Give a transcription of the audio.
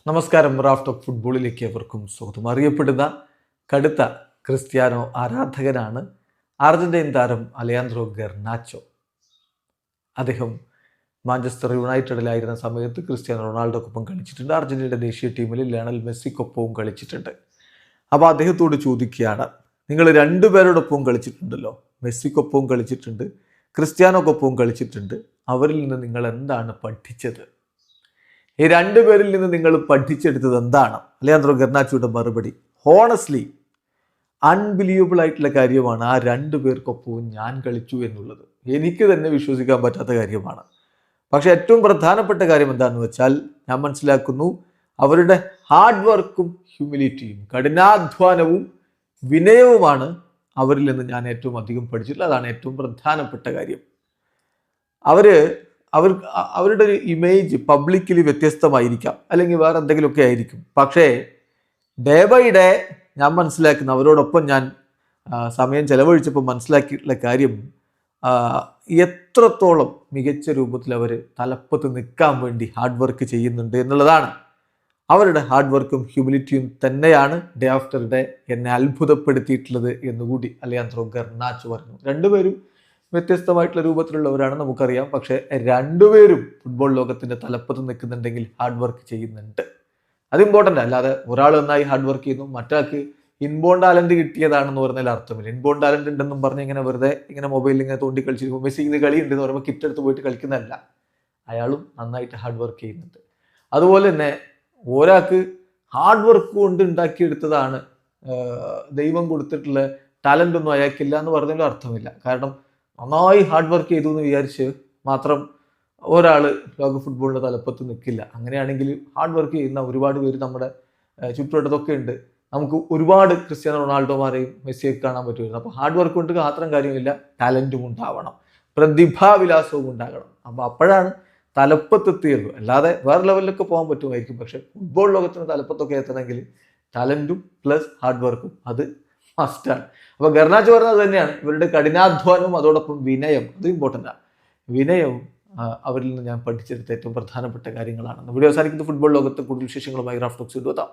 നമസ്കാരം. Raf talk ഫുട്ബോളിലേക്ക് എവർക്കും സ്വാഗതം. അറിയപ്പെടുന്ന കടുത്ത ക്രിസ്ത്യാനോ ആരാധകനാണ് അർജന്റീൻ താരം അലയാൻഡ്രോ ഗർനാച്ചോ. അദ്ദേഹം മാഞ്ചസ്റ്റർ യുണൈറ്റഡിലായിരുന്ന സമയത്ത് ക്രിസ്ത്യാനോ റൊണാൾഡോക്കൊപ്പം കളിച്ചിട്ടുണ്ട്. അർജന്റീനയുടെ ദേശീയ ടീമിൽ ലയണൽ മെസ്സിക്കൊപ്പവും കളിച്ചിട്ടുണ്ട്. അപ്പോൾ അദ്ദേഹത്തോട് ചോദിക്കുകയാണ്, നിങ്ങൾ രണ്ടുപേരോടൊപ്പവും കളിച്ചിട്ടുണ്ടല്ലോ, മെസ്സിക്കൊപ്പവും കളിച്ചിട്ടുണ്ട്, ക്രിസ്ത്യാനോക്കൊപ്പവും കളിച്ചിട്ടുണ്ട്, അവരിൽ നിന്ന് നിങ്ങൾ എന്താണ് പഠിച്ചത്? ഈ രണ്ടുപേരിൽ നിന്ന് നിങ്ങൾ പഠിച്ചെടുത്തത് എന്താണ്? അലയാൻഡ്രോ ഗർനാച്ചോയുടെ മറുപടി, ഹോണസ്റ്റ്ലി അൺബിലീവബിൾ ആയിട്ടുള്ള കാര്യമാണ്. ആ രണ്ടു പേർക്കൊപ്പവും ഞാൻ കളിച്ചു എന്നുള്ളത് എനിക്ക് തന്നെ വിശ്വസിക്കാൻ പറ്റാത്ത കാര്യമാണ്. പക്ഷെ ഏറ്റവും പ്രധാനപ്പെട്ട കാര്യം എന്താണെന്ന് വെച്ചാൽ, ഞാൻ മനസ്സിലാക്കുന്നു അവരുടെ ഹാർഡ് വർക്കും ഹ്യൂമിലിറ്റിയും, കഠിനാധ്വാനവും വിനയവുമാണ് അവരിൽ നിന്ന് ഞാൻ ഏറ്റവും അധികം പഠിച്ചിട്ടുള്ളത്. അതാണ് ഏറ്റവും പ്രധാനപ്പെട്ട കാര്യം. അവരുടെ ഒരു ഇമേജ് പബ്ലിക്കലി വ്യത്യസ്തമായിരിക്കാം, അല്ലെങ്കിൽ വേറെ എന്തെങ്കിലുമൊക്കെ ആയിരിക്കും. പക്ഷേ ഡേ ബൈ ഡേ ഞാൻ മനസ്സിലാക്കുന്ന, അവരോടൊപ്പം ഞാൻ സമയം ചെലവഴിച്ചപ്പോൾ മനസ്സിലാക്കിയിട്ടുള്ള കാര്യം, എത്രത്തോളം മികച്ച രൂപത്തിൽ അവർ തലപ്പത്ത് നിൽക്കാൻ വേണ്ടി ഹാർഡ് വർക്ക് ചെയ്യുന്നുണ്ട് എന്നുള്ളതാണ്. അവരുടെ ഹാർഡ് വർക്കും ഹ്യൂമിലിറ്റിയും തന്നെയാണ് ഡേ ആഫ്റ്റർ ഡേ എന്നെ അത്ഭുതപ്പെടുത്തിയിട്ടുള്ളത് എന്നുകൂടി അലയാൻഡ്രോ ഗർനാച്ചോ പറഞ്ഞു. രണ്ടുപേരും വ്യത്യസ്തമായിട്ടുള്ള രൂപത്തിലുള്ളവരാണ്, നമുക്കറിയാം. പക്ഷേ രണ്ടുപേരും ഫുട്ബോൾ ലോകത്തിൻ്റെ തലപ്പത്ത് നിൽക്കുന്നുണ്ടെങ്കിൽ ഹാർഡ് വർക്ക് ചെയ്യുന്നുണ്ട്. അത് ഇമ്പോർട്ടൻ്റ്. അല്ലാതെ ഒരാൾ നന്നായി ഹാർഡ് വർക്ക് ചെയ്യുന്നു, മറ്റാൾക്ക് ഇൻബോൺ ടാലൻറ്റ് കിട്ടിയതാണെന്ന് പറഞ്ഞാൽ അർത്ഥമില്ല. ഇൻബോൺ ടാലൻറ്റ് ഉണ്ടെന്നും പറഞ്ഞ് ഇങ്ങനെ വെറുതെ ഇങ്ങനെ മൊബൈലിൽ ഇങ്ങനെ തോണ്ടി കളിച്ചിരിക്കും. മെസ്സി ഇത് കളി ഉണ്ടെന്ന് പറയുമ്പോൾ കിറ്റ് എടുത്ത് പോയിട്ട് കളിക്കുന്നതല്ല. അയാളും നന്നായിട്ട് ഹാർഡ് വർക്ക് ചെയ്യുന്നുണ്ട്. അതുപോലെ തന്നെ ഒരാൾക്ക് ഹാർഡ് വർക്ക് കൊണ്ട് ഉണ്ടാക്കിയെടുത്തതാണ് ദൈവം കൊടുത്തിട്ടുള്ള ടാലൻ്റ് ഒന്നും അയാൾക്കില്ല എന്ന് പറഞ്ഞാലും അർത്ഥമില്ല. കാരണം നന്നായി ഹാർഡ് വർക്ക് ചെയ്തു എന്ന് വിചാരിച്ച് മാത്രം ഒരാൾ ലോക ഫുട്ബോളിൻ്റെ തലപ്പത്ത് നിൽക്കില്ല. അങ്ങനെയാണെങ്കിൽ ഹാർഡ് വർക്ക് ചെയ്യുന്ന ഒരുപാട് പേര് നമ്മുടെ ചുറ്റുവട്ടത്തൊക്കെ ഉണ്ട്. നമുക്ക് ഒരുപാട് ക്രിസ്ത്യാനോ റൊണാൾഡോമാരെയും മെസ്സിയൊക്കെ കാണാൻ പറ്റുമായിരുന്നു. അപ്പോൾ ഹാർഡ് വർക്ക് കൊണ്ട് മാത്രം കാര്യമില്ല, ടാലൻറ്റും ഉണ്ടാവണം, പ്രതിഭാവിലാസവും ഉണ്ടാകണം. അപ്പോൾ അപ്പോഴാണ് തലപ്പത്തെത്തിയുള്ളൂ. അല്ലാതെ വേറെ ലെവലിലൊക്കെ പോകാൻ പറ്റുമായിരിക്കും, പക്ഷെ ഫുട്ബോൾ ലോകത്തിന് തലപ്പത്തൊക്കെ എത്തണമെങ്കിൽ ടാലൻറ്റും പ്ലസ് ഹാർഡ് വർക്കും അത് മസ്റ്റാണ്. അപ്പോൾ ഗർനാച്ചോ പറഞ്ഞത് തന്നെയാണ്, ഇവരുടെ കഠിനാധ്വാനവും അതോടൊപ്പം വിനയം, അത് ഇമ്പോർട്ടൻ്റാണ്. വിനയവും അവരിൽ നിന്ന് ഞാൻ പഠിച്ചെടുത്ത ഏറ്റവും പ്രധാനപ്പെട്ട കാര്യങ്ങളാണ്. വീഡിയോ അവസാനിക്കുന്ന ഫുട്ബോൾ ലോകത്ത് കൂടുതൽ വിശേഷങ്ങളുമായി റാഫ് ടോക്സ് എത്താം.